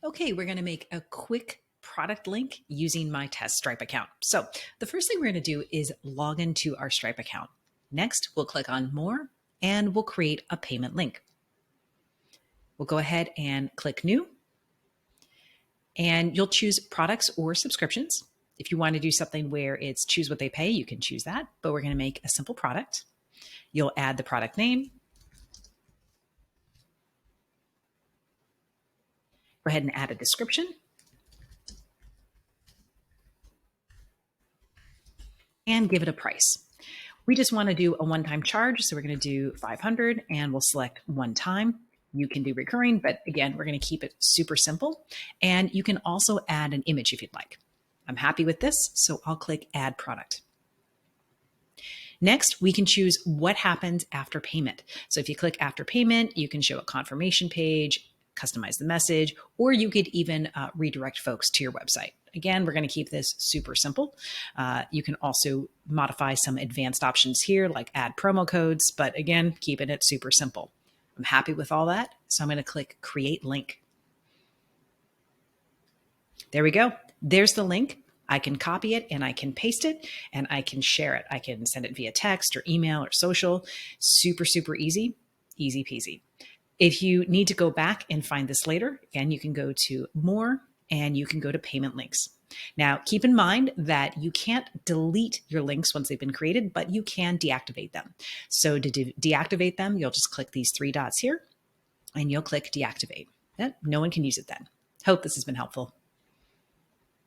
Okay, we're going to make a quick product link using my test Stripe account. So the first thing we're going to do is log into our Stripe account. Next, we'll click on More and we'll create a payment link. We'll go ahead and click New, and you'll choose products or subscriptions. If you want to do something where it's choose what they pay, you can choose that, but we're going to make a simple product. You'll add the product name. Go ahead and add a description. And give it a price. We just want to do a one-time charge, so we're going to do $500 and we'll select one time. You can do recurring, but again, we're going to keep it super simple. And you can also add an image if you'd like. I'm happy with this, so I'll click Add Product. Next, we can choose what happens after payment. So if you click After Payment, you can show a confirmation page, customize the message, or you could even redirect folks to your website. Again, we're going to keep this super simple. You can also modify some advanced options here, like add promo codes, but again, keeping it super simple. I'm happy with all that, so I'm going to click Create Link. There we go. There's the link. I can copy it and I can paste it and I can share it. I can send it via text or email or social. Super, super easy, easy peasy. If you need to go back and find this later, again, you can go to More and you can go to Payment Links. Now, keep in mind that you can't delete your links once they've been created, but you can deactivate them. So to deactivate them, you'll just click these three dots here and you'll click Deactivate. No one can use it then. Hope this has been helpful.